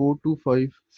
425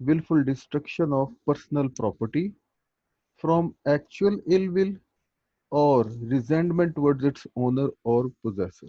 willful destruction of personal property from actual ill will or resentment towards its owner or possessor।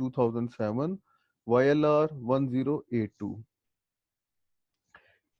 2007 YLR 1082।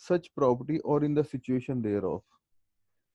such property or in the situation thereof।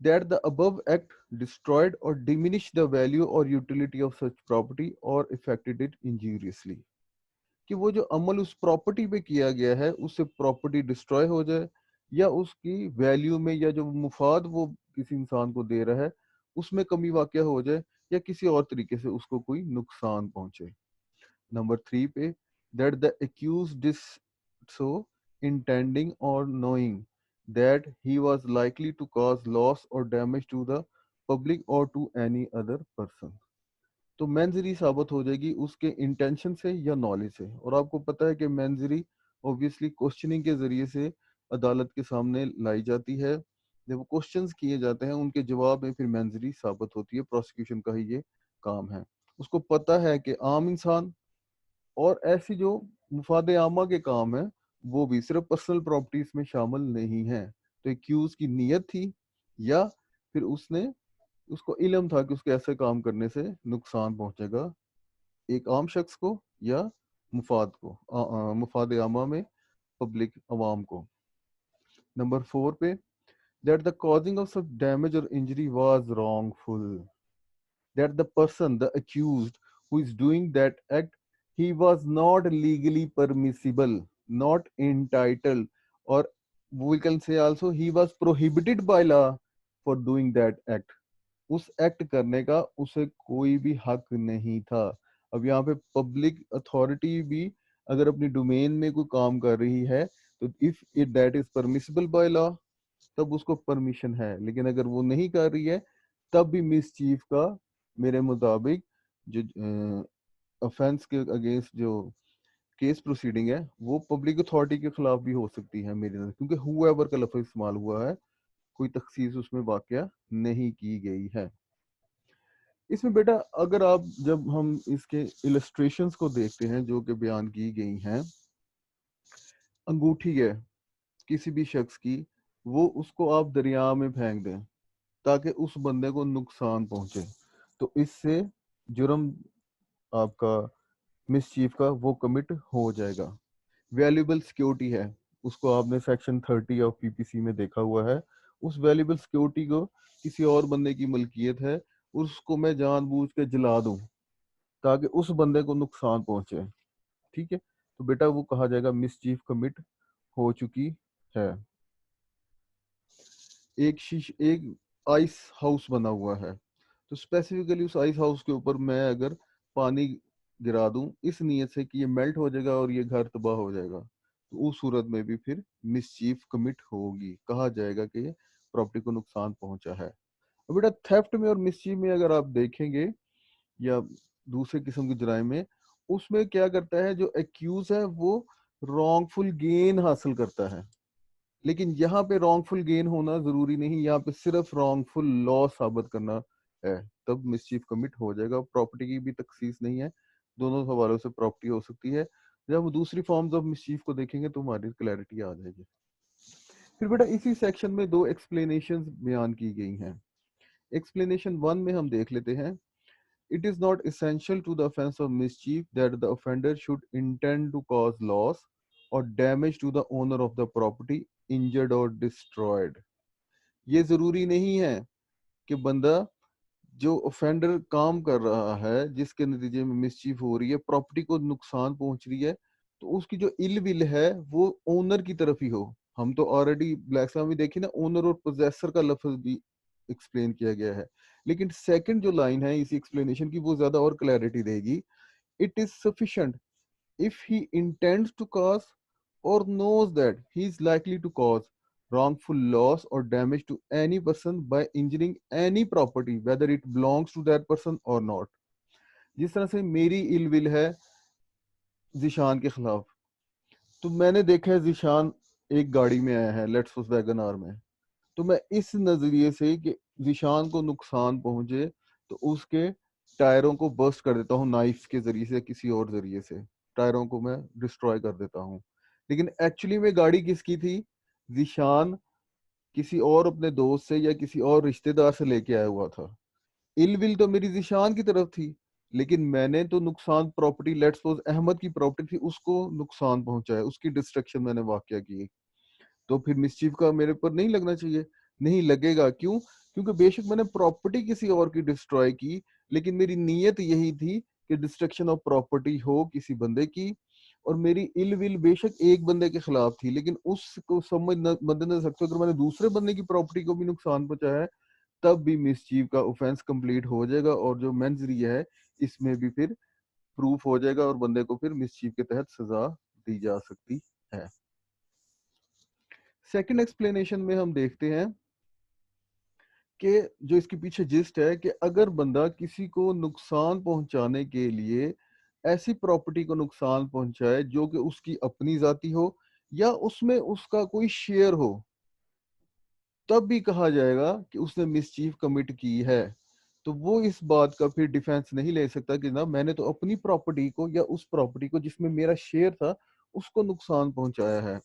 that the above act destroyed or diminished the value or utility of such property or affected it injuriously। کہ وہ جو عمل اس property پہ کیا گیا ہے اس سے property destroy ہو جائے، یا اس کی ویلیو میں، یا جو مفاد وہ کسی انسان کو دے رہا ہے اس میں کمی واقع ہو جائے، یا کسی اور طریقے سے اس کو کوئی نقصان پہنچے۔ نمبر 3 پہ that the accused did so intending or knowing that he was likely to cause loss or damage to the public or to any other person۔ تو مینزری ثابت ہو جائے گی اس کے انٹینشن سے یا نالج سے، اور آپ کو پتہ ہے کہ مینزری اوبویسلی کوشچننگ کے ذریعے سے عدالت کے سامنے لائی جاتی ہے، جب وہ کوشچنز کیے جاتے ہیں ان کے جواب میں پھر مینزری ثابت ہوتی ہے، پروسیکیوشن کا ہی یہ کام ہے۔ اس کو پتہ ہے کہ عام انسان اور ایسی جو مفاد عامہ کے کام ہیں وہ بھی صرف پرسنل پراپرٹیز میں شامل نہیں ہیں، تو ایکیوز کی نیت تھی یا پھر اس کو علم تھا کہ اس کے ایسے کام کرنے سے نقصان پہنچے گا ایک عام شخص کو یا مفاد عامہ میں پبلک عوام کو۔ نمبر 4 پہ that the causing of such damage or injury was wrongful، that the person, the accused, who is doing that act, he was not legally permissible, not entitled, or we can say also he was prohibited by law for doing that act۔ اس act کرنے کا اسے کوئی بھی حق نہیں تھا۔ اب یہاں پہ پبلک اتھارٹی بھی اگر اپنی ڈومین میں کوئی کام کر رہی ہے تو if it that is permissible by law تب اس کو پرمیشن ہے، لیکن اگر وہ نہیں کر رہی ہے تب بھی مس چیف کا میرے مطابق جو افینس کے اگینسٹ جو کیس پروسیڈنگ ہے وہ پبلک اتھارٹی کے خلاف بھی ہو سکتی ہے میری نظر، کیونکہ ہو ایور کا لفظ استعمال ہوا ہے، کوئی تخصیص اس میں واقعہ نہیں کی گئی ہے۔ اس میں بیٹا اگر آپ جب ہم اس کے السٹریشنز کو دیکھتے ہیں جو کہ بیان کی گئی ہیں، انگوٹھی ہے کسی بھی شخص کی، وہ اس کو آپ دریا میں پھینک دیں تاکہ اس بندے کو نقصان پہنچے، تو اس سے جرم آپ کا مس چیف کا وہ کمٹ ہو جائے گا۔ ویلیبل سیکیورٹی ہے، اس کو آپ نے سیکشن 30 آف پی پی سی میں دیکھا ہوا ہے، اس ویلیبل سیکیورٹی کو کسی اور بندے کی ملکیت ہے، اس کو میں جان بوجھ کے جلا دوں تاکہ اس بندے کو نقصان پہنچے، ٹھیک ہے، تو بیٹا وہ کہا جائے گا مس چیف کمٹ ہو چکی ہے۔ ایک آئس ہاؤس بنا ہوا ہے، تو اسپیسیفکلی اس آئس ہاؤس کے اوپر میں اگر پانی گرا دوں اس نیت سے کہ یہ میلٹ ہو جائے گا اور یہ گھر تباہ ہو جائے گا، تو اس صورت میں بھی پھر مس چیف کمٹ ہوگی، کہا جائے گا کہ یہ پراپرٹی کو نقصان پہنچا ہے۔ اب بیٹا تھیفٹ میں اور مس چیف میں اگر آپ دیکھیں گے یا دوسرے قسم کے جرائم میں، اس میں کیا کرتا ہے جو ایکیوز ہے وہ رانگ فل گین حاصل کرتا ہے، لیکن یہاں پہ رانگ فل گین ہونا ضروری نہیں، یہاں پہ صرف رانگ فل لاس ثابت کرنا ہے، تب مس چیف کمٹ ہو جائے گا۔ پراپرٹی کی بھی تخصیص نہیں ہے، دونوں حوالوں سے پراپرٹی ہو سکتی ہے۔ جب ہم دوسری فارمز آف مس چیف کو دیکھیں گے تو ہماری کلیئرٹی آ جائے گی۔ پھر بیٹا اسی سیکشن میں دو ایکسپلینیشنز بیان کی گئی ہیں۔ ایکسپلینیشن 1 میں ہم دیکھ لیتے ہیں، It is not essential to the offense of mischief that the offender should intend to cause loss or damage to the owner of the property injured or destroyed۔ یہ ضروری نہیں ہے کہ بندہ جو offender کام کر رہا ہے جس کے نتیجے میں mischief ہو رہی ہے، پراپرٹی کو نقصان پہنچ رہی ہے، تو اس کی جو ill will ہے وہ اونر کی طرف ہی ہو۔ ہم تو آلریڈی بلیک میں دیکھیں نا، اونر اور پوزیسر کا لفظ بھی ایکسپلین کیا گیا ہے، لیکن سیکنڈ جو لائن ہے اسی ایکسپلینیشن کی وہ زیادہ اور کلیئرٹی دے گی۔ It is sufficient if he intends to cause or knows that he is likely to cause wrongful loss or damage to any person by injuring any property whether it belongs to that person or not۔ جس طرح سے میری ill will ہے ذیشان کے خلاف، تو میں نے دیکھا ہے ذیشان ایک گاڑی میں آیا ہے لیٹس ویگن آر میں، تو میں اس نظریے سے کہ ذیشان کو نقصان پہنچے تو اس کے ٹائروں کو برسٹ کر دیتا ہوں نائف کے ذریعے سے، کسی اور ذریعے سے ٹائروں کو میں ڈسٹروائے کر دیتا ہوں، لیکن ایکچولی میں گاڑی کس کی تھی؟ ذیشان کسی اور اپنے دوست سے یا کسی اور رشتہ دار سے لے کے آیا ہوا تھا، ال ول تو میری ذیشان کی طرف تھی، لیکن میں نے تو نقصان پراپرٹی لیٹس سپوز احمد کی پراپرٹی تھی اس کو نقصان پہنچایا، اس کی ڈسٹرکشن میں نے واقعہ کی، تو پھر مسچیف کا میرے پر نہیں لگنا چاہیے؟ نہیں لگے گا، کیوں؟ کیونکہ بے شک میں نے پراپرٹی کسی اور کی ڈسٹروائے کی، لیکن میری نیت یہی تھی کہ ڈسٹرکشن آف پراپرٹی ہو کسی بندے کی، اور میری ill will بے شک ایک بندے کے خلاف تھی، لیکن اس کو سمجھ مد نظر رکھتے اگر میں نے دوسرے بندے کی پراپرٹی کو بھی نقصان پہنچایا ہے تب بھی مسچیف کا اوفینس کمپلیٹ ہو جائے گا، اور جو مینزری ہے اس میں بھی پھر پروف ہو جائے گا اور بندے کو پھر مسچیف کے تحت سزا دی جا سکتی ہے۔ سیکنڈ ایکسپلینیشن میں ہم دیکھتے ہیں کہ جو اس کے پیچھے جسٹ ہے کہ اگر بندہ کسی کو نقصان پہنچانے کے لیے ایسی پراپرٹی کو نقصان پہنچائے جو کہ اس کی اپنی ذاتی ہو یا اس میں اس کا کوئی شیئر ہو، تب بھی کہا جائے گا کہ اس نے مسچیف کمٹ کی ہے۔ تو وہ اس بات کا پھر ڈیفینس نہیں لے سکتا کہ جناب میں نے تو اپنی پراپرٹی کو یا اس پراپرٹی کو جس میں میرا شیئر تھا اس کو نقصان پہنچایا ہے،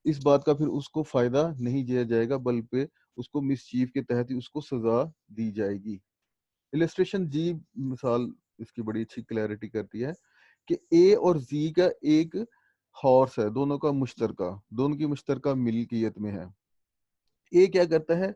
اس بات کا پھر اس کو فائدہ نہیں دیا جائے گا بلکہ اس کو مسچیف کے تحت ہی اس کو سزا دی جائے گی۔ السٹریشن جی مثال اس کی بڑی اچھی کلیئرٹی کرتی ہے کہ اے اور زی کا ایک ہارس ہے، دونوں کا مشترکہ، دونوں کی مشترکہ ملکیت میں ہے۔ اے کیا کرتا ہے،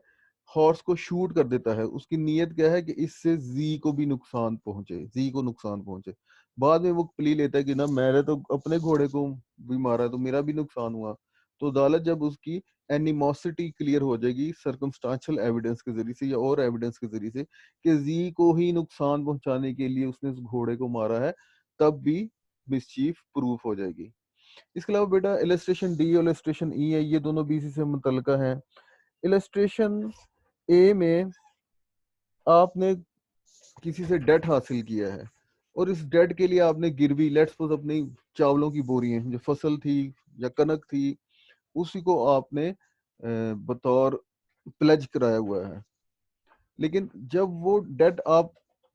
ہارس کو شوٹ کر دیتا ہے، اس کی نیت کیا ہے کہ اس سے زی کو بھی نقصان پہنچے، زی کو نقصان پہنچے۔ بعد میں وہ پلی لیتا ہے کہ نا میں نے تو اپنے گھوڑے کو بھی مارا تو میرا بھی نقصان ہوا۔ تو عدالت جب اس کی اینیموسٹی کلیئر ہو جائے گی سرکمسٹانشل ایویڈنس کے ذریعے سے یا اور ایویڈنس کے ذریعے سے کہ زی کو ہی نقصان پہنچانے کے لیے اس نے اس گھوڑے کو مارا ہے، تب بھی مسچیف پروف ہو جائے گی۔ اس کے علاوہ بیٹا السٹریشن ڈی اور السٹریشن ای ہے، یہ دونوں بھی اسی سے متعلقہ ہیں۔ السٹریشن اے میں آپ نے کسی سے ڈیٹ حاصل کیا ہے اور اس ڈیٹ کے لیے آپ نے گروی لیٹس سپوز اپنی چاولوں کی بوری ہیں جو فصل تھی یا کنک تھی اسی کو آپ نے بطور پلیج کرایا ہوا ہے، لیکن جب وہ ڈیٹ آپ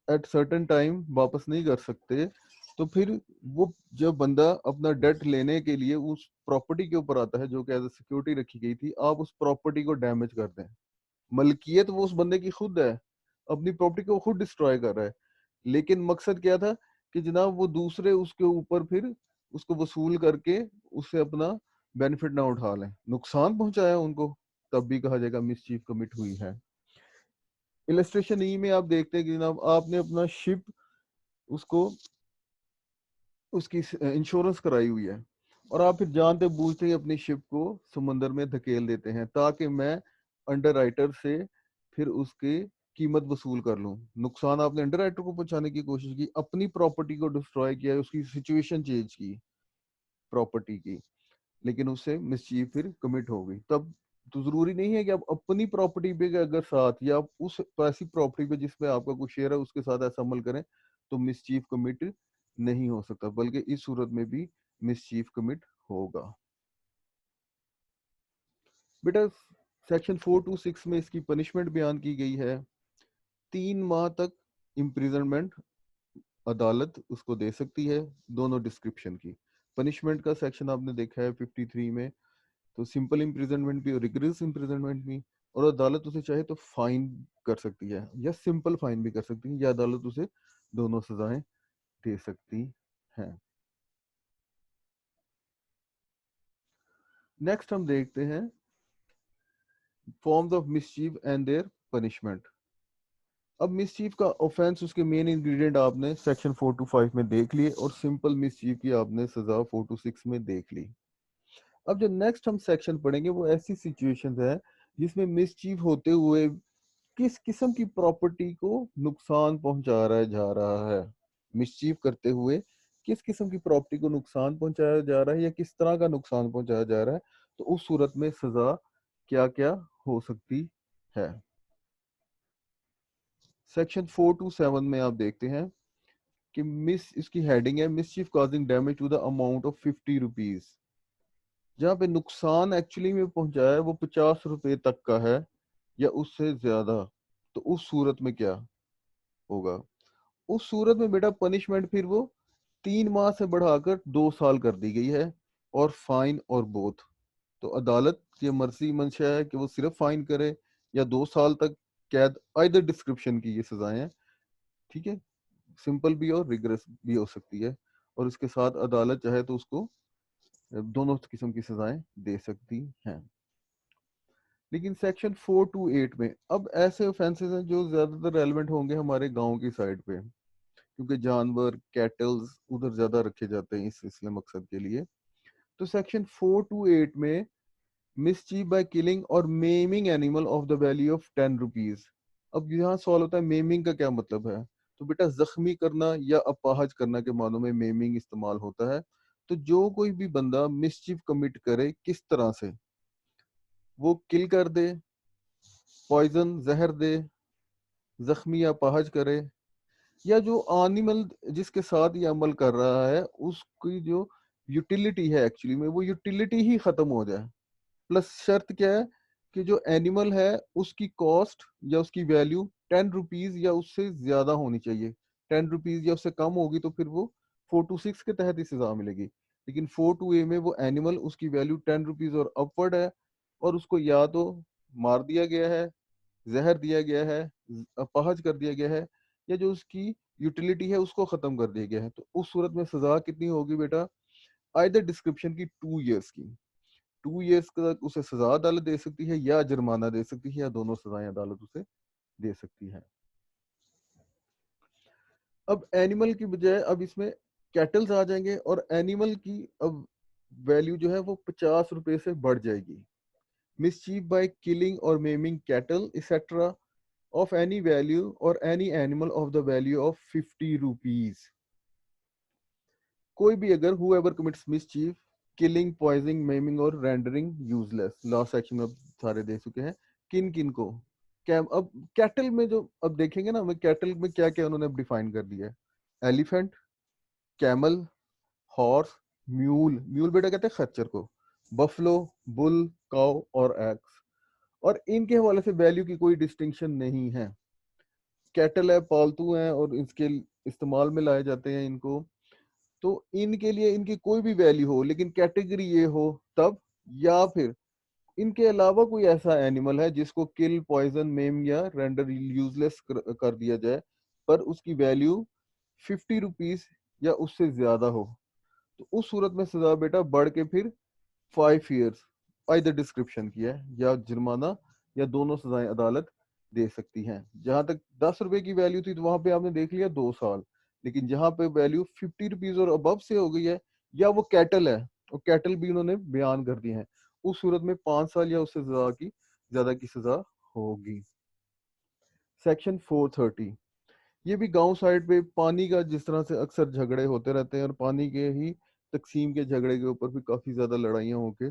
ایٹ سرٹن ٹائم واپس نہیں کر سکتے تو پھر وہ جب بندہ اپنا ڈیٹ لینے کے لیے اس پراپرٹی کے اوپر آتا ہے جو کہ ایز اے سیکورٹی رکھی گئی تھی، آپ اس پراپرٹی کو ڈیمیج کر دیں۔ ملکیت وہ اس بندے کی خود ہے، اپنی پراپرٹی کو خود ڈسٹروائے کر رہا ہے، لیکن مقصد کیا تھا کہ جناب وہ دوسرے اس کے اوپر پھر اس کو وصول کر کے اس سے اپنا بینیفٹ نہ اٹھا لیں، نقصان پہنچایا ان کو، تب بھی کہا جائے گا مسچیف کمٹ ہوئی ہے۔ السٹریشن ای میں آپ دیکھتے ہیں کہ جناب آپ نے اپنا شپ اس کو اس کی انشورنس کرائی ہوئی ہے اور آپ پھر جانتے بوجھتے ہی اپنی شپ کو سمندر میں دھکیل دیتے ہیں تاکہ میں انڈر رائٹر سے پھر اس کی قیمت وصول کر لوں۔ نقصان آپ نے انڈر رائٹر کو پہنچانے کی کوشش کی، اپنی پراپرٹی کو ڈسٹروائے کیا، اس کی سچویشن چینج کی پراپرٹی کی، لیکن اس سے مسچیف پھر کمٹ ہو گئی۔ تب تو ضروری نہیں ہے کہ آپ اپنی پراپرٹی پہ اگر ساتھ یا آپ اس ایسی پراپرٹی پہ جس پہ آپ کا کوئی شیئر ہے اس کے ساتھ ایسا عمل کریں تو مسچیف کمٹ نہیں ہو سکتا، بلکہ اس صورت میں بھی مسچیف کمٹ ہوگا۔ بیٹا سیکشن 426 میں اس کی پنشمنٹ بیان کی گئی ہے، 3 ماہ تک امپریزنمنٹ عدالت اس کو دے سکتی ہے، دونوں ڈسکرپشن کی۔ پنشمنٹ کا سیکشن آپ نے دیکھا ہے 53 میں، تو سمپل امپریزنمنٹ بھی اور ریگریس امپریزنمنٹ بھی، اور عدالت اسے چاہے تو فائن کر سکتی ہے یا سمپل فائن بھی کر سکتی ہے، یا عدالت اسے دونوں سزائیں دے سکتی ہیں۔ نیکسٹ ہم دیکھتے ہیں forms of mischief and their punishment. اب مسچیف کا اوفینس اس کے مین انگریڈینٹ آپ نے سیکشن 425 میں دیکھ لیے اور سمپل مسچیف کی آپ نے سزا 426 میں دیکھ لی۔ اب جو نیکسٹ ہم سیکشن پڑھیں گے وہ ایسی سچویشن ہے جس میں مسچیف ہوتے ہوئے کس قسم کی پراپرٹی کو نقصان پہنچایا جا رہا ہے، مسچیف کرتے ہوئے کس قسم کی پراپرٹی کو نقصان پہنچایا جا رہا ہے یا کس طرح کا نقصان پہنچایا جا رہا ہے، تو اس صورت میں سزا کیا کیا ہو سکتی ہے۔ سیکشن 427 میں آپ دیکھتے ہیں کہ اس کی ہیڈنگ ہے mischief causing damage to the amount of 50 rupees, جہاں پہ نقصان ایکچولی میں پہنچایا ہے وہ 50 روپے تک کا ہے یا اس سے زیادہ، تو اس صورت میں کیا ہوگا؟ اس صورت میں بیٹا پنشمنٹ پھر وہ 3 ماہ سے بڑھا کر 2 سال کر دی گئی ہے اور فائن اور بوتھ، تو عدالت کی مرضی منشا ہے کہ وہ صرف فائن کرے یا 2 سال تک قید، آئدر ڈسکرپشن کی یہ سزائیں ہیں، ٹھیک ہے، سمپل بھی اور ریگریس بھی ہو سکتی ہے، اور اس کے ساتھ عدالت چاہے تو اس کو دونوں قسم کی سزائیں دے سکتی ہیں۔ لیکن سیکشن 428 میں اب ایسے اوفینسز ہیں جو زیادہ تر ریلیونٹ ہوں گے ہمارے گاؤں کی سائڈ پہ، کیونکہ جانور کیٹلز ادھر زیادہ رکھے جاتے ہیں اس مقصد کے لیے. تو سیکشن 428 میں mischief by killing or maiming animal of the value of 10 rupees. اب یہاں سوال ہوتا ہے میمنگ کا کیا مطلب ہے. تو بیٹا زخمی کرنا یا اپاہج کرنا کے معنوں میں میمنگ استعمال ہوتا ہے. تو جو کوئی بھی بندہ مسچیف کمٹ کرے کس طرح سے, وہ کل کر دے, پوائزن زہر دے, زخمی یا اپاہج کرے, یا جو اینیمل جس کے ساتھ یہ عمل کر رہا ہے اس کی جو یوٹیلیٹی ہے ایکچولی میں وہ یوٹیلیٹی ہی ختم ہو جائے. پلس شرط کیا ہے کہ جو اینیمل ہے اس کی کاسٹ یا اس کی ویلیو 10 روپیز یا اس سے زیادہ ہونی چاہیے. 10 روپیز یا اس سے کم ہوگی تو پھر وہ 426 کے تحت ہی سزا ملے گی. لیکن 42A میں وہ اینیمل اس کی ویلیو 10 روپیز اور اپورڈ ہے اور اس کو یا تو مار دیا گیا ہے, زہر دیا گیا ہے, اپاہج کر دیا گیا ہے, یا جو اس کی یوٹیلیٹی ہے اس کو ختم کر دیا گیا ہے. تو اس صورت میں سزا کتنی ہوگی بیٹا, آئدر ڈسکرپشن کی 2 ایئرس کی. 2 ایئرس تک اسے سزا عدالت دے سکتی ہے یا جرمانہ دے سکتی ہے یا دونوں سزائیں عدالت اسے دے سکتی ہے. اب اینیمل کی بجائے اب اس میں کیٹلز آ جائیں گے اور اینیمل کی اب ویلیو جو ہے وہ 50 روپے سے بڑھ جائے گی. mischief by killing or maiming cattle etc of any value or any animal of the value of 50 rupees. کوئی بھی اگر whoever commits mischief, killing, poisoning, maiming اور rendering useless, لاسٹ سیکشن میں اب سارے دے چکے ہیں کن کن کو. اب کیٹل میں جو اب دیکھیں گے نا, ہمیں کیٹل میں کیا کیا انہوں نے ڈیفائن کر دیا ہے. Elephant, camel, horse, mule, mule بیٹا کہتے ہیں خچر کو, بفلو, بل, کاؤ اور ایکس. اور ان کے حوالے سے ویلیو کی کوئی ڈسٹنکشن نہیں ہے. کیٹل ہے, پالتو ہیں اور اس کے استعمال میں لائے جاتے ہیں ان کو, تو ان کے لیے ان کی کوئی بھی ویلیو ہو لیکن کیٹیگری یہ ہو تب, یا پھر ان کے علاوہ کوئی ایسا اینیمل ہے جس کو کل, پوائزن, میم یا رینڈر یوزلیس کر دیا جائے پر اس کی ویلیو 50 روپیز یا اس سے زیادہ ہو, تو اس صورت میں سزا بیٹا بڑھ کے پھر 5 ایئرس آئدر ڈسکرپشن کی ہے یا جرمانہ یا دونوں سزائیں عدالت دے سکتی ہیں. جہاں تک 10 روپے کی ویلیو تھی تو وہاں پہ آپ نے دیکھ لیا 2 سال, لیکن جہاں پہ ویلیو 50 روپیز اور ابو سے ہو گئی ہے یا وہ کیٹل ہے, اور کیٹل بھی انہوں نے بیان کر دیے ہیں, اس صورت میں 5 سال یا اس سے زیادہ کی سزا ہوگی. سیکشن 430 یہ بھی گاؤں سائڈ پہ پانی کا جس طرح سے اکثر جھگڑے ہوتے رہتے ہیں اور پانی کے ہی تقسیم کے جھگڑے کے اوپر بھی کافی زیادہ لڑائیاں ہو کے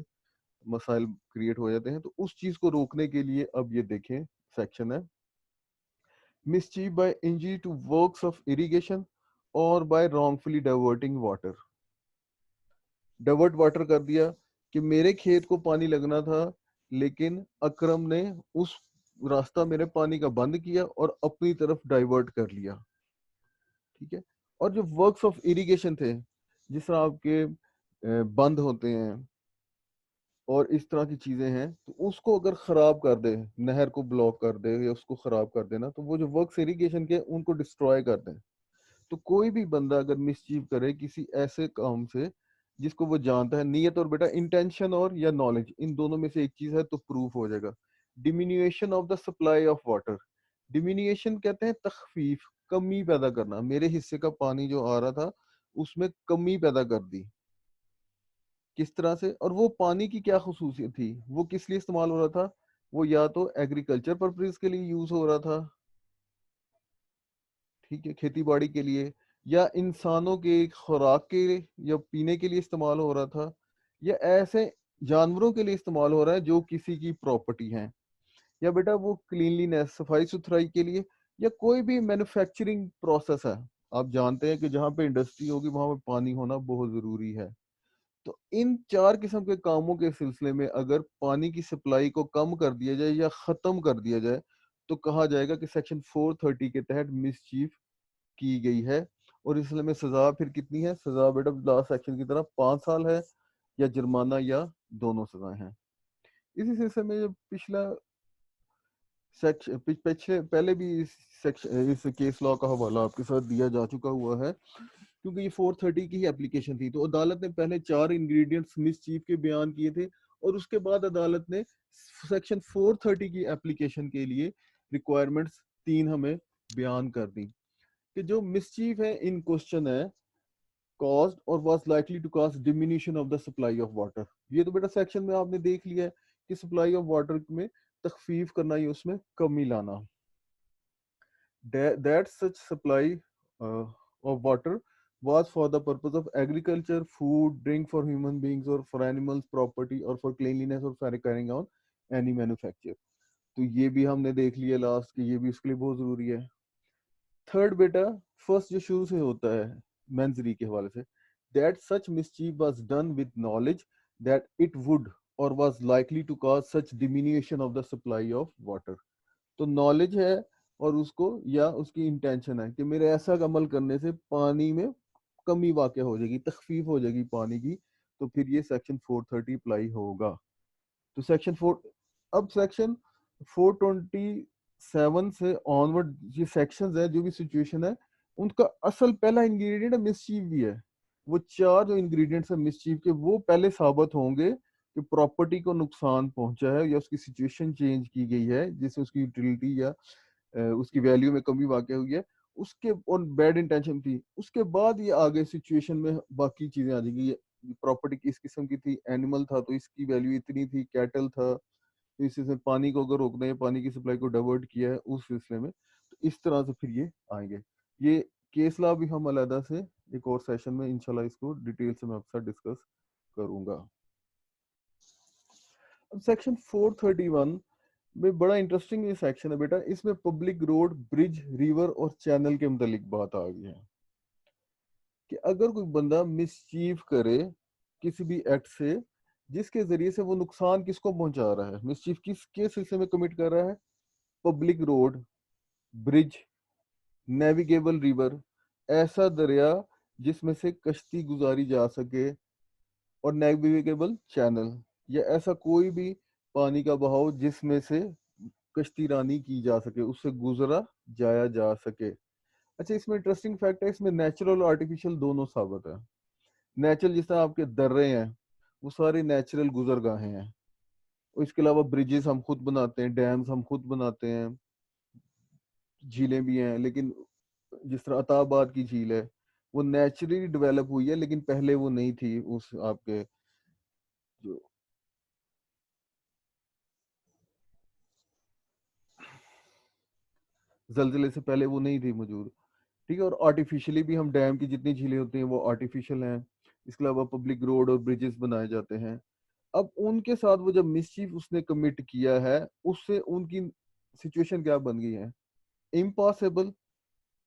مسائل کریٹ ہو جاتے ہیں, تو اس چیز کو روکنے کے لیے اب یہ دیکھیں سیکشن ہے mischief by injury to works of irrigation or by wrongfully diverting water. Divert water کر دیا کہ میرے کھیت کو پانی لگنا تھا لیکن اکرم نے اس راستہ میرے پانی کا بند کیا اور اپنی طرف ڈائیورٹ کر لیا. ٹھیک ہے, اور جو ورکس آف اریگیشن تھے جس طرح آپ کے بند ہوتے ہیں اور اس طرح کی چیزیں ہیں, تو اس کو اگر خراب کر دے, نہر کو بلاک کر دے یا اس کو خراب کر دینا, تو وہ جو ورکس اریگیشن کے ان کو ڈسٹروائے کر دیں. تو کوئی بھی بندہ اگر مسچیف کرے کسی ایسے کام سے جس کو وہ جانتا ہے, نیت اور بیٹا انٹینشن اور یا نالج ان دونوں میں سے ایک چیز ہے تو پروف ہو جائے گا. Diminution of the supply of water, diminution کہتے ہیں تخفیف, کمی پیدا کرنا, میرے حصے کا پانی جو آ رہا تھا اس میں کمی پیدا کر دی. کس طرح سے, اور وہ پانی کی کیا خصوصیت تھی, وہ کس لیے استعمال ہو رہا تھا, وہ یا تو ایگریکلچر پرپز کے لیے یوز ہو رہا تھا, ٹھیک ہے, کھیتی باڑی کے لیے, یا انسانوں کے خوراک کے یا پینے کے لیے استعمال ہو رہا تھا, یا ایسے جانوروں کے لیے استعمال ہو رہا ہے جو کسی کی پراپرٹی ہیں, یا بیٹا وہ کلینلینس صفائی ستھرائی کے لیے, یا کوئی بھی مینوفیکچرنگ پروسیس ہے. آپ جانتے ہیں کہ جہاں پہ انڈسٹری ہوگی وہاں پہ پانی ہونا بہت ضروری ہے. تو ان 4 قسم کے کاموں کے سلسلے میں اگر پانی کی سپلائی کو کم کر دیا جائے یا ختم کر دیا جائے تو کہا جائے گا کہ سیکشن 430 کے تحت مسچیف کی گئی ہے. اور اس میں سزا پھر کتنی ہے, سزا بیٹا لاسٹ سیکشن کی طرح 5 سال ہے یا جرمانہ یا دونوں سزائیں ہیں. اسی سلسلے میں پچھلا پہلے بھی اس کیس لا کا حوالہ آپ کے ساتھ دیا جا چکا ہوا ہے کیونکہ یہ 430 کی ہی اپلیکیشن تھی. تو عدالت نے پہلے 4 انگریڈینٹس مس چیف کے بیان کیے تھے اور اس کے بعد عدالت نے سیکشن 430 کی اپلیکیشن کے لیے ریکوائرمنٹس 3 ہمیں بیان کر دی. کہ جو مسچیف ہے ان کوشچن ہے caused or was likely to cause diminution of the supply of water. یہ تو بیٹا سیکشن میں آپ نے دیکھ لیا ہے کہ سپلائی آف واٹر میں تخفیف کرنا یا اس میں کمی لانا. That such supply of water was for the purpose of agriculture, food, drink for human beings or for animals, property or for cleanliness or for carrying on any manufacture. تو یہ بھی ہم نے دیکھ لیا لاسٹ کہ یہ بھی اس کے لیے بہت ضروری ہے. تھرڈ بیٹا فرسٹ جو شروع سے ہوتا ہے مینزری کے حوالے سے that such mischief was done with knowledge that it would or was likely to cause such diminution of the supply of water. تو نالج ہے اور اس کو یا اس کی انٹینشن ہے کہ میرے ایسا عمل کرنے سے پانی میں کمی واقع ہو جائے گی, تخفیف ہو جائے گی پانی کی, تو پھر یہ سیکشن 430 اپلائی ہوگا. تو سیکشن 4 اب سیکشن 427 سے آنورڈ یہ سیکشنز ہیں جو بھی سچویشن ہے ان کا اصل پہلا انگریڈینٹ ہے مسچیف بھی ہے. وہ چار جو انگریڈینٹس ہیں مسچیف کے وہ پہلے ثابت ہوں گے کہ پراپرٹی کو نقصان پہنچا ہے یا اس کی سچویشن چینج کی گئی ہے جس سے اس کی یوٹیلٹی یا اس کی ویلیو میں کمی واقع ہوئی ہے, اس کے اور بیڈ انٹینشن تھی. اس کے بعد یہ آگے سچویشن میں باقی چیزیں آ جائیں گی. پراپرٹی کس قسم کی تھی, اینیمل تھا تو اس کی ویلیو اتنی تھی, کیٹل تھا تو اس سے پانی کو اگر روکنا ہے پانی کی سپلائی کو ڈائیورٹ کیا ہے اس سلسلے میں, تو اس طرح سے پھر یہ آئیں گے. یہ کیس لا بھی ہم علیحدہ سے ایک اور سیشن میں انشاءاللہ اس کو ڈیٹیل سے میں آپ سے ڈسکس کروں گا. اب سیکشن 431 میں بڑا انٹرسٹنگ یہ سیکشن ہے بیٹا, اس میں پبلک روڈ, برج, ریور اور چینل کے متعلق بات آ گئی ہے کہ اگر کوئی بندہ مسچیف کرے کسی بھی ایکٹ سے جس کے ذریعے سے وہ نقصان کس کو پہنچا رہا ہے, مسچیف کس کے سلسلے میں کمٹ کر رہا ہے, پبلک روڈ, برج, نیویگیبل ریور, ایسا دریا جس میں سے کشتی گزاری جا سکے, اور نیویگیبل چینل یا ایسا کوئی بھی پانی کا بہاؤ جس میں سے کشتی رانی کی جا سکے, اس سے گزرا جایا جا سکے. اچھا اس میں انٹرسٹنگ فیکٹ ہے, اس میں نیچرل اور آرٹیفیشل دونوں ثابت ہے. نیچرل جس طرح آپ کے درے ہیں وہ سارے نیچرل گزر گاہیں ہیں, اس کے علاوہ بریجز ہم خود بناتے ہیں, ڈیمز ہم خود بناتے ہیں, جھیلیں بھی ہیں, لیکن جس طرح عطا آباد کی جھیل ہے وہ نیچرلی ڈیولپ ہوئی ہے لیکن پہلے وہ نہیں تھی, اس آپ کے جو زلزلے سے پہلے وہ نہیں تھی موجود, ٹھیک ہے. اور آرٹیفیشلی بھی ہم ڈیم کی جتنی جھیلیں ہوتی ہیں وہ آرٹیفیشل ہیں. اس کے علاوہ پبلک روڈ اور بریجز بنائے جاتے ہیں. اب ان کے ساتھ وہ جب مسچیف اس نے کمٹ کیا ہے اس سے ان کی سچویشن کیا بن گئی ہے, امپاسبل.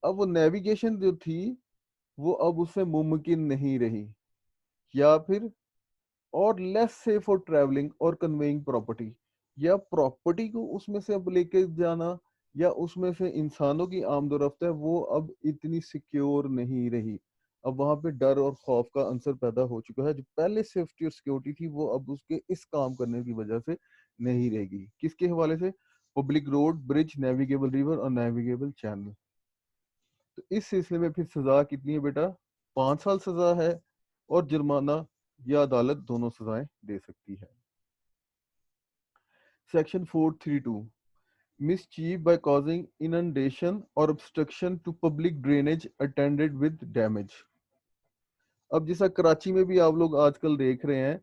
اب وہ نیویگیشن جو تھی وہ اب اس سے ممکن نہیں رہی, یا پھر اور لیس سیف فار ٹریولنگ اور کنویئنگ پراپرٹی, یا پراپرٹی کو اس میں سے اب لے کے جانا یا اس میں سے انسانوں کی آمد و رفت ہے وہ اب اتنی سیکیور نہیں رہی. اب وہاں پہ ڈر اور خوف کا عنصر پیدا ہو چکا ہے. جو پہلے سیفٹی اور سیکیورٹی تھی وہ اب اس کے اس کام کرنے کی وجہ سے نہیں رہے گی. کس کے حوالے سے, پبلک روڈ, برج, نیویگیبل ریور اور نیویگیبل چینل. تو اس سلسلے میں پھر سزا کتنی ہے بیٹا, 5 سال سزا ہے, اور جرمانہ یا عدالت دونوں سزائیں دے سکتی ہے. Section 432 mischief by causing inundation or obstruction to public drainage attended with damage. اب جیسا کراچی میں بھی آپ لوگ آج کل دیکھ رہے ہیں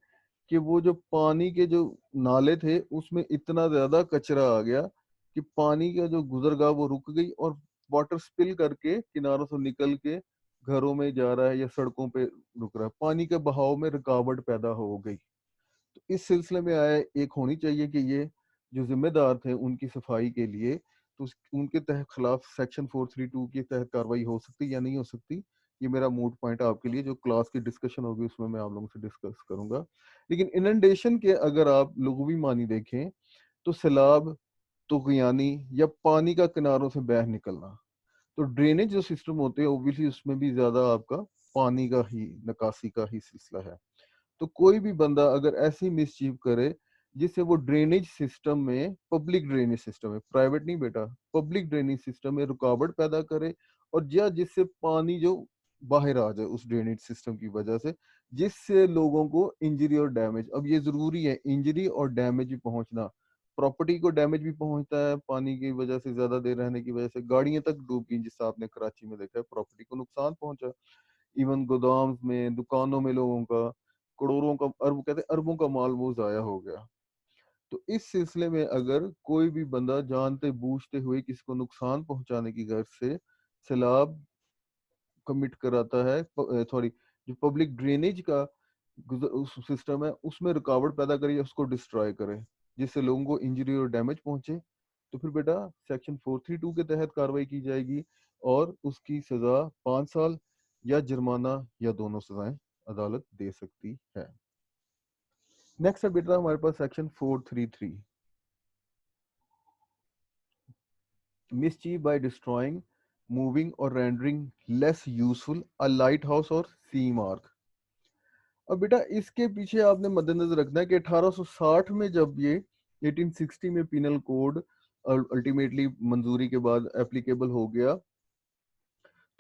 کہ وہ جو پانی کے جو نالے تھے اس میں اتنا زیادہ کچرا آ گیا کہ پانی کا جو گزرگاہ وہ رک گئی اور واٹر سپل کر کے کناروں سے نکل کے گھروں میں جا رہا ہے یا سڑکوں پہ رک رہا ہے, پانی کے بہاؤ میں رکاوٹ پیدا ہو گئی. تو اس سلسلے میں آیا ایک ہونی چاہیے کہ یہ جو ذمہ دار تھے ان کی صفائی کے لیے, تو ان کے تحت خلاف سیکشن 432 کے تحت کاروائی ہو سکتی یا نہیں ہو سکتی, یہ میرا موڈ پوائنٹ آپ کے لیے جو کلاس کی ڈسکشن ہوگی اس میں آپ لوگوں سے ڈسکس کروں گا. لیکن اننڈیشن کے اگر آپ لغوی معنی دیکھیں تو سیلاب, طغیانی یا پانی کا کناروں سے بہہ نکلنا. تو ڈرینیج جو سسٹم ہوتے ہیں اوبویسلی اس میں بھی زیادہ آپ کا پانی کا ہی نکاسی کا ہی سلسلہ ہے. تو کوئی بھی بندہ اگر ایسی مسچیف کرے جس سے وہ ڈرینیج سسٹم میں, پبلک ڈرینیج سسٹم میں, پرائیویٹ نہیں بیٹا, پبلک ڈرینیج سسٹم میں رکاوٹ پیدا کرے, اور جس سے پانی جو باہر آ جائے اس ڈرینیج سسٹم کی وجہ سے, جس سے لوگوں کو انجری اور ڈیمیج, اب یہ ضروری ہے انجری اور ڈیمیج پہنچنا, پراپرٹی کو ڈیمیج بھی پہنچتا ہے پانی کی وجہ سے، زیادہ دیر رہنے کی وجہ سے گاڑیاں تک ڈوب گئی، جس سے آپ نے کراچی میں دیکھا ہے پراپرٹی کو نقصان پہنچا، ایون گودام میں، دکانوں میں لوگوں کا کروڑوں کا، ارب کہتے ہیں اربوں کا مال وہ ضائع ہو گیا. تو اس سلسلے میں اگر کوئی بھی بندہ جانتے بوجھتے ہوئے کسی کو نقصان پہنچانے کی غرض سے سیلاب کمٹ کراتا ہے، سوری، جو پبلک ڈرینیج کا سسٹم ہے اس میں رکاوٹ پیدا کرے یا اس کو ڈسٹرائے کرے جس سے لوگوں کو انجری اور ڈیمیج پہنچے، تو پھر بیٹا سیکشن 432 کے تحت کارروائی کی جائے گی اور اس کی سزا 5 سال یا جرمانہ یا دونوں سزائیں عدالت دے سکتی ہے. نیکسٹ ہے بیٹا ہمارے پاس section 433 mischief by destroying, moving or rendering less useful a lighthouse or sea mark. اب بیٹا اس کے پیچھے آپ نے مد نظر رکھنا ہے کہ 1860 میں جب یہ 1860 میں پینل کوڈ الٹیمیٹلی منظوری کے بعد اپلیکیبل ہو گیا،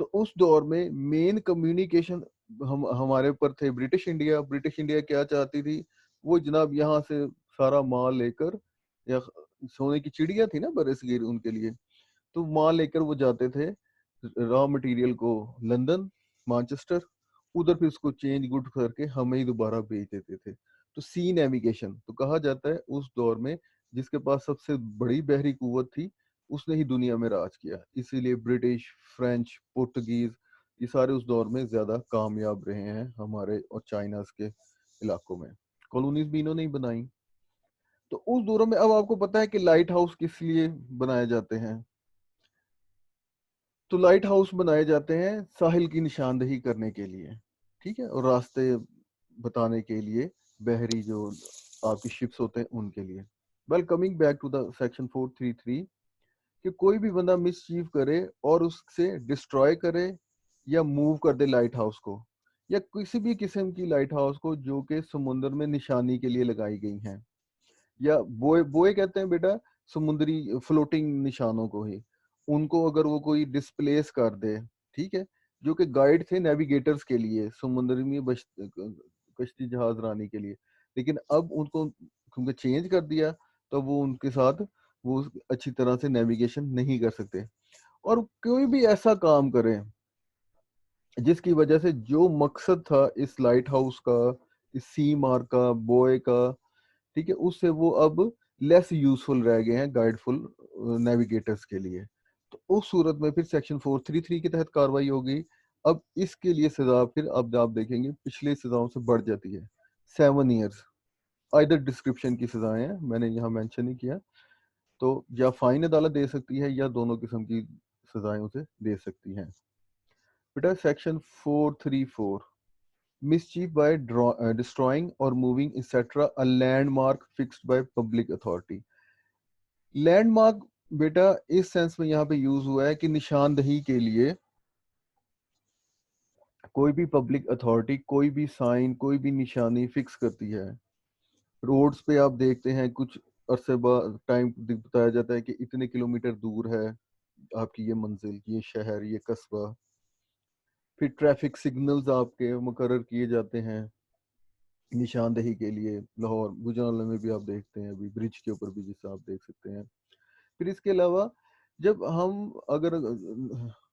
تو اس دور میں مین کمیونیکیشن ہمارے اوپر تھے برٹش انڈیا. برٹش انڈیا کیا چاہتی تھی؟ وہ جناب یہاں سے سارا مال لے کر، یا سونے کی چڑیا تھی نا برصغیر ان کے لیے، تو مال لے کر وہ جاتے تھے را مٹیریل کو لندن، مانچسٹر، ادھر پھر اس کو چینج گڈ کر کے ہمیں ہی دوبارہ بیچ دیتے تھے. تو سی نیویگیشن تو کہا جاتا ہے اس دور میں جس کے پاس سب سے بڑی بحری قوت تھی اس نے ہی دنیا میں راج کیا، اسی لیے برٹش، فرینچ، پرتگیز یہ سارے اس دور میں زیادہ کامیاب رہے ہیں ہمارے اور چائناز کے علاقوں میں. کالونیز بھی انہوں نے ہی بنائی. تو اس دوروں میں اب آپ کو پتا ہے کہ لائٹ ہاؤس کس لیے بنائے جاتے ہیں؟ تو لائٹ ہاؤس بنائے جاتے ہیں ساحل کی نشاندہی کرنے کے لیے، ٹھیک ہے، اور راستے بتانے کے لیے، بحری جو آپ کی شپس ہوتے ہیں ان کے لیے. Well coming back to the section 433 کہ کوئی بھی بندہ مس چیف کرے اور اس سے ڈسٹروائے کرے یا موو کر دے لائٹ ہاؤس کو، یا کسی بھی قسم کی لائٹ ہاؤس کو جو کہ سمندر میں نشانی کے لیے لگائی گئی ہیں، یا بوئے بوئے کہتے ہیں بیٹا سمندری فلوٹنگ نشانوں کو ہی، ان کو اگر وہ کوئی ڈسپلیس کر دے، ٹھیک ہے، جو کہ گائیڈ تھے نیویگیٹرز کے لیے سمندر میں کشتی جہاز رانی کے لیے، لیکن اب ان کو کیونکہ چینج کر دیا تو وہ ان کے ساتھ وہ اچھی طرح سے نیویگیشن نہیں کر سکتے. اور کوئی بھی ایسا کام کرے جس کی وجہ سے جو مقصد تھا اس لائٹ ہاؤس کا، اس سی مارک کا، بوئے کا، ٹھیک ہے، اس سے وہ اب لیس یوزفل رہ گئے ہیں گائیڈ فل نیویگیٹرز کے لیے. تو اس صورت میں پھر سیکشن 433 کے تحت کاروائی ہوگی. اب اس کے لیے سزا پھر اب آپ دیکھیں گے پچھلی سزاؤں سے بڑھ جاتی ہے، 7 ایئرس. آئدر ڈسکرپشن کی سزائیں ہیں، میں نے یہاں مینشن نہیں کیا، تو یا فائن عدالت دے سکتی ہے یا دونوں قسم کی سزائیں اسے دے سکتی ہیں. بیٹا section 434 mischief by destroying or moving etc. a landmark fixed by public authority. Landmark بیٹا اس سینس میں یہاں پہ یوز ہوا ہے کہ نشاندہی کے لیے کوئی بھی پبلک اتھارٹی کوئی بھی سائن، کوئی بھی نشانی فکس کرتی ہے. روڈز پہ آپ دیکھتے ہیں کچھ عرصے بعد ٹائم بتایا جاتا ہے کہ اتنے کلومیٹر دور ہے آپ کی یہ منزل، یہ شہر، یہ قصبہ. پھر ٹریفک سگنلز آپ کے مقرر کیے جاتے ہیں نشاندہی کے لیے. لاہور گجرانوالے میں بھی آپ دیکھتے ہیں، ابھی برج کے اوپر بھی جیسا آپ دیکھ سکتے ہیں. پھر اس کے علاوہ جب ہم اگر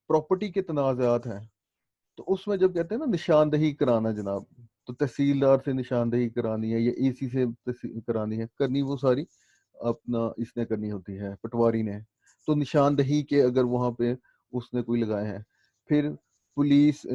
پراپرٹی کے تنازعات ہیں تو اس میں جب کہتے ہیں نا نشاندہی کرانا جناب، تو تحصیلدار سے نشاندہی کرانی ہے یا اے سی سے کرانی ہے، کرنی وہ ساری اپنا اس نے کرنی ہوتی ہے، پٹواری نے. تو نشاندہی کے اگر وہاں پہ اس نے کوئی لگائے ہیں. پھر پولیس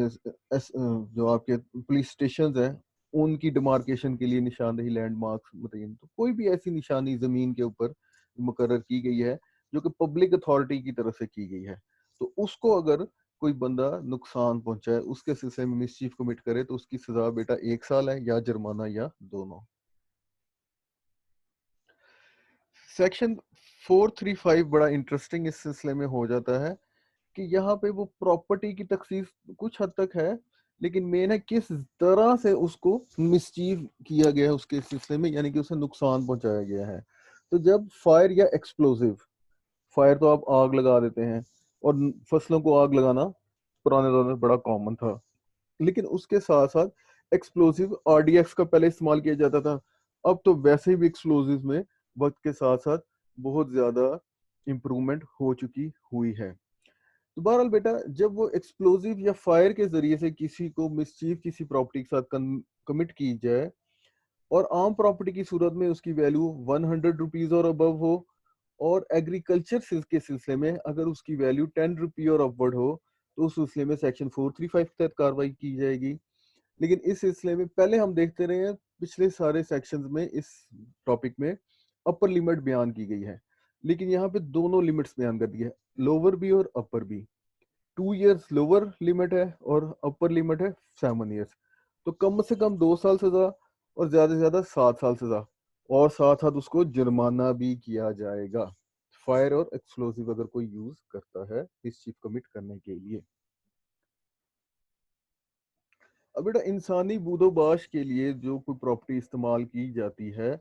جو آپ کے پولیس اسٹیشنز ہیں ان کی ڈیمارکیشن کے لیے نشاندہی لینڈ مارکس متعین. تو کوئی بھی ایسی نشانی زمین کے اوپر مقرر کی گئی ہے جو کہ پبلک اتھارٹی کی طرف سے کی گئی ہے، تو اس کو اگر کوئی بندہ نقصان پہنچائے، اس کے سلسلے میں مسچیف کمٹ کرے، تو اس کی سزا بیٹا 1 سال ہے یا جرمانہ یا دونوں. سیکشن 435 بڑا انٹرسٹنگ اس سلسلے میں ہو جاتا ہے کہ یہاں پہ وہ پراپرٹی کی تخصیص کچھ حد تک ہے، لیکن مین ہے کس طرح سے اس کو مسچیف کیا گیا ہے اس کے سلسلے میں، یعنی کہ اسے نقصان پہنچایا گیا ہے. تو جب فائر یا ایکسپلوزیو، فائر تو آپ آگ لگا دیتے ہیں، اور فصلوں کو آگ لگانا پرانے دور میں بڑا کامن تھا، لیکن اس کے ساتھ ساتھ ایکسپلوزیو RDX کا پہلے استعمال کیا جاتا تھا. اب تو ویسے بھی ایکسپلوزیو میں وقت کے ساتھ ساتھ بہت زیادہ امپرومنٹ ہو چکی ہوئی ہے. تو بہرحال بیٹا جب وہ ایکسپلوزیو یا فائر کے ذریعے سے کسی کو مسچیف کسی پراپرٹی کے ساتھ کمٹ کی جائے اور عام پراپرٹی کی صورت میں اس کی ویلیو 100 روپیز اور ابو ہو، اور ایگریکلچر کے سلسلے میں اگر اس کی ویلیو 10 روپی اور اپورڈ ہو تو اس سلسلے میں سیکشن 435 کے تحت کارروائی کی جائے گی. لیکن اس سلسلے میں پہلے ہم دیکھتے رہے ہیں پچھلے سارے سیکشنز میں اس ٹاپک میں اپر لیمٹ بیان کی گئی ہے، لیکن یہاں پہ دونوں لمٹس بیان کر دی ہے، لوور بھی اور اپر بھی. 2 ایئرس لوور لمٹ ہے اور اپر لمٹ ہے 7 ایئرس. تو کم سے کم 2 سال سزا اور زیادہ سے زیادہ 7 سال سزا، اور ساتھ ساتھ اس کو جرمانہ بھی کیا جائے گا فائر اور ایکسپلوزیو اگر کوئی یوز کرتا ہے اس چیز کمٹ کرنے کے لیے. اب بیٹا انسانی بود و باش کے لیے جو کوئی پراپرٹی استعمال کی جاتی ہے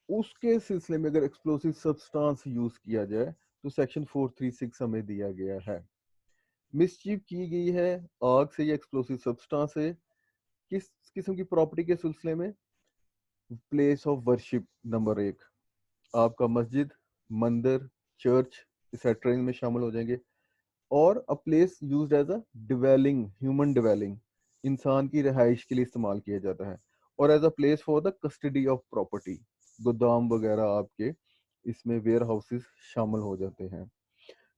اس کے سلسلے میں اگر ایکسپلوسیو سبسٹانس یوز کیا جائے تو سیکشن 436 ہمیں دیا گیا ہے. مسچیف کی گئی ہے آگ سے یا ایکسپلوسیو سبسٹانس سے کس قسم کی پراپرٹی کے سلسلے میں؟ پلیس آف ورشپ نمبر 1 آپ کا مسجد، مندر، چرچ ایٹسٹرا میں شامل ہو جائیں گے. اور a place used as a dwelling human dwelling انسان کی رہائش کے لیے استعمال کیا جاتا ہے، اور as a place for the custody of property گودام وغیرہ آپ کے اس میں ویئر ہاؤسز شامل ہو جاتے ہیں.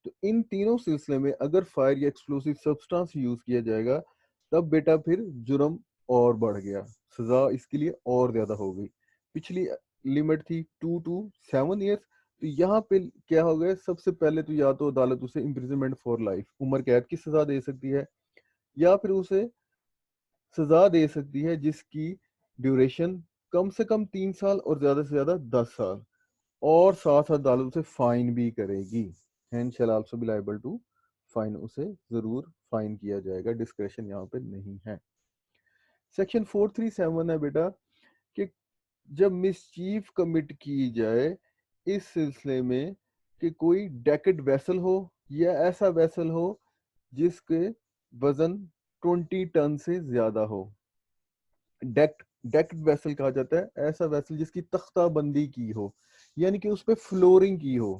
تو ان تینوں سلسلے میں اگر فائر یا ایکسپلوسیو سبسٹانس یوز کیا جائے گا تب بیٹا پھر جرم اور بڑھ گیا، سزا اس کے لیے اور زیادہ ہو گئی. پچھلی لمٹ تھی 2 to 7 ایئرس، تو یہاں پہ کیا ہو گیا، سب سے پہلے تو یا تو عدالت اسے امپریزنمنٹ فار لائف عمر قید کی سزا دے سکتی ہے، یا پھر اسے سزا دے سکتی ہے جس کی ڈیوریشن کم سے کم 3 سال اور زیادہ سے زیادہ 10 سال، اور ساتھ ساتھ عدالت اسے فائن بھی کرے گی. And shall also be liable to fine, اسے ضرور فائن کیا جائے گا، ڈسکریشن یہاں پہ نہیں ہے. سیکشن 437 ہے بیٹا کہ جب مسچیف کمٹ کی جائے اس سلسلے میں کہ کوئی ڈیکڈ ویسل ہو یا ایسا ویسل ہو جس کے وزن 20 ٹن سے زیادہ ہو. ڈیکڈ ویسل کہا جاتا ہے ایسا ویسل جس کی تختہ بندی کی ہو، یعنی کہ اس پہ فلورنگ کی ہو.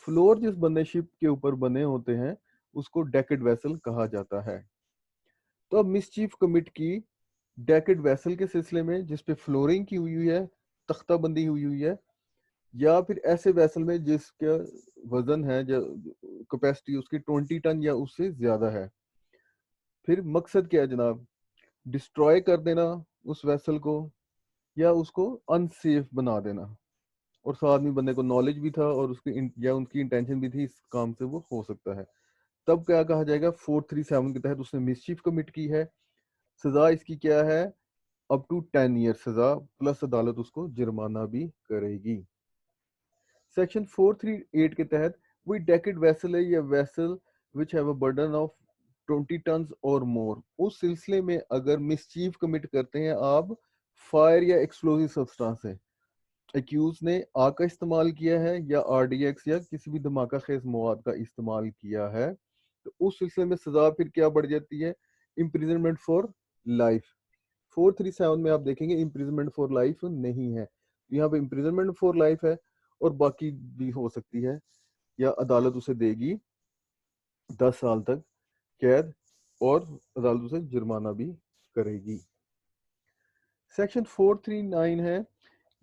فلور جس بنے شپ کے اوپر بنے ہوتے ہیں اس کو ڈیکڈ ویسل کہا جاتا ہے. تو اب مسچیف کمٹ کی ڈیکڈ ویسل کے سلسلے میں جس پہ فلورنگ کی ہوئی ہے، تختہ بندی ہوئی ہے، یا پھر ایسے ویسل میں جس کا وزن ہے کیپیسٹی اس کی 20 ٹن یا اس سے زیادہ ہے. پھر مقصد کیا ہے جناب؟ ڈسٹروائے کر دینا اس ویسل کو یا اس کو انسیف بنا دینا، اور ساتھ میں بندے کو نالج بھی تھا اور اس کی یا ان کی انٹینشن بھی تھی اس کام سے وہ ہو سکتا ہے. تب کیا کہا جائے گا؟ 437 کے تحت اس نے مسچیف کمٹ کی ہے، سزا اس کی کیا ہے؟ اپ ٹو 10 ایئر سزا، پلس عدالت اس کو جرمانہ بھی کرے گی. سیکشن 438 کے تحت وہی ڈیکڈ ویسل ہے یا vessel which have a burden of 20 tons اور مور، اس سلسلے میں اگر مسچیف کمٹ کرتے ہیں آپ فائر یا ایکسپلوزیو سبسٹانس سے، ایکیوز نے آگ کا استعمال کیا ہے یا آر ڈی ایکس یا کسی بھی دھماکہ خیز مواد کا استعمال کیا ہے، تو اس سلسلے میں سزا پھر کیا بڑھ جاتی ہے؟ Imprisonment for life. 437 میں آپ دیکھیں گے امپریزنمنٹ فار لائف نہیں ہے، یہاں پہ امپریزنمنٹ فار لائف ہے، اور باقی بھی ہو سکتی ہے، یا عدالت اسے دے گی 10 سال تک قید اور عدالت اسے جرمانہ بھی کرے گی. سیکشن 439 ہے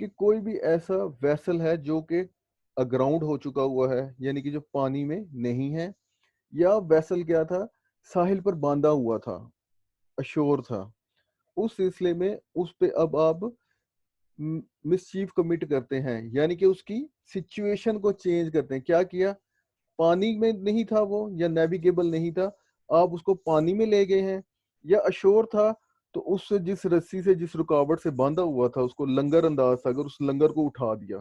کہ کوئی بھی ایسا ویسل ہے جو کہ اگراؤنڈ ہو چکا ہوا ہے، یعنی کہ جو پانی میں نہیں ہے، یا ویسل کیا تھا؟ ساحل پر باندھا ہوا تھا، اشور تھا، اس سلسلے میں اس پہ اب آپ مسچیف کمٹ کرتے ہیں، یعنی کہ اس کی سچویشن کو چینج کرتے ہیں. کیا کیا؟ پانی میں نہیں تھا وہ یا نیویگیبل نہیں تھا، آپ اس کو پانی میں لے گئے ہیں، یا اشور تھا تو اس سے جس رسی سے جس رکاوٹ سے باندھا ہوا تھا اس کو لنگر انداز تھا، اگر اس لنگر کو اٹھا دیا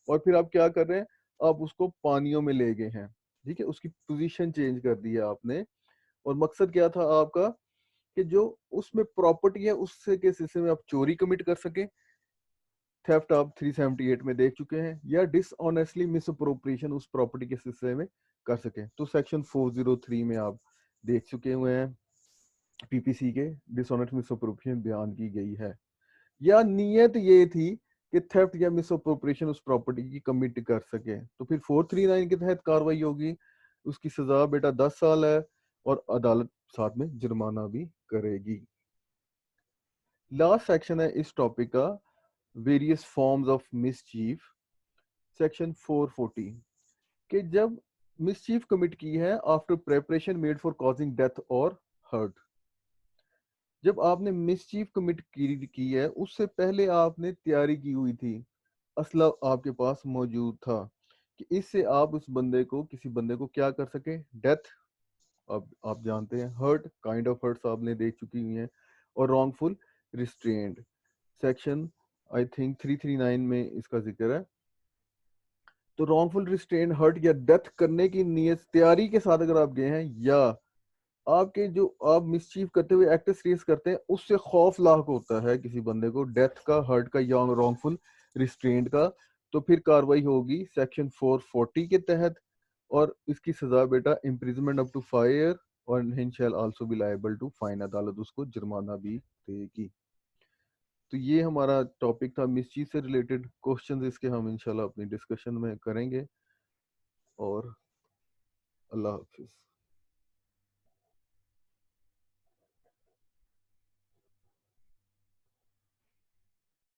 اور پھر آپ کیا کر رہے ہیں؟ آپ اس کو پانیوں میں لے گئے ہیں، ٹھیک ہے، اس کی پوزیشن چینج کر دی ہے آپ نے. اور مقصد کیا تھا آپ کا؟ کہ جو اس میں پراپرٹی ہے اس سے کے سلسلے میں آپ چوری کمٹ کر سکیں، تھیفٹ آپ 378 میں دیکھ چکے ہیں، یا ڈس آنیسٹلی مس اپروپریشن اس پراپرٹی کے سلسلے میں کر سکیں. تو سیکشن 403 میں آپ دیکھ چکے ہوئے ہیں پی پی سی کے ڈس آنیسٹ مس اپروپریشن بیان کی گئی ہے. یا نیت یہ تھی کہ تھیفٹ یا مس اپروپریشن اس پراپرٹی کی کمٹ کر سکے. تو پھر 439 کے تحت کاروائی ہوگی. اس کی سزا بیٹا 10 سال ہے اور عدالت ساتھ میں جرمانہ بھی کرے گی. لاسٹ سیکشن ہے اس ٹاپک کا various forms of mischief. Section 440 کہ جب مس چیف کمٹ کی ہے after preparation made for causing death اور ہرٹ. جب آپ نے مس چیف کمٹ کی ہے اس سے پہلے آپ نے تیاری کی ہوئی تھی, اسلحہ آپ کے پاس موجود تھا کہ اس سے آپ اس بندے کو کسی بندے کو کیا کر سکیں, ڈیتھ اب آپ جانتے ہیں, ہرٹ کائنڈ آف ہرٹس آپ نے دیکھ چکی ہوئی ہیں, اور wrongful restraint. Section I think 339 میں اس کا ذکر ہے. تو رانگ فل ریسٹرینڈ ہرٹ یا ڈیتھ کرنے کی نیت تیاری کے ساتھ اگر آپ گئے ہیں, یا آپ کے جو آپ مسچیف کرتے ہوئے ایکٹس ریس کرتے ہیں اس سے خوف لاحق ہوتا ہے کسی بندے کو, ڈیتھ کا, ہرٹ کا یا رانگ فل ریسٹرینڈ کا, تو پھر کاروائی ہوگی سیکشن 440 کے تحت, اور اس کی سزا بیٹا امپریزمنٹ اپ ٹو 5 ایئر اور he shall also be liable to fine. عدالت اس کو جرمانہ بھی دے گی. تو یہ ہمارا ٹاپک تھا مس چیف سے ریلیٹڈ. کوشچنز اس کے ہم انشاءاللہ اپنی ڈسکشن میں کریں گے, اور اللہ حافظ.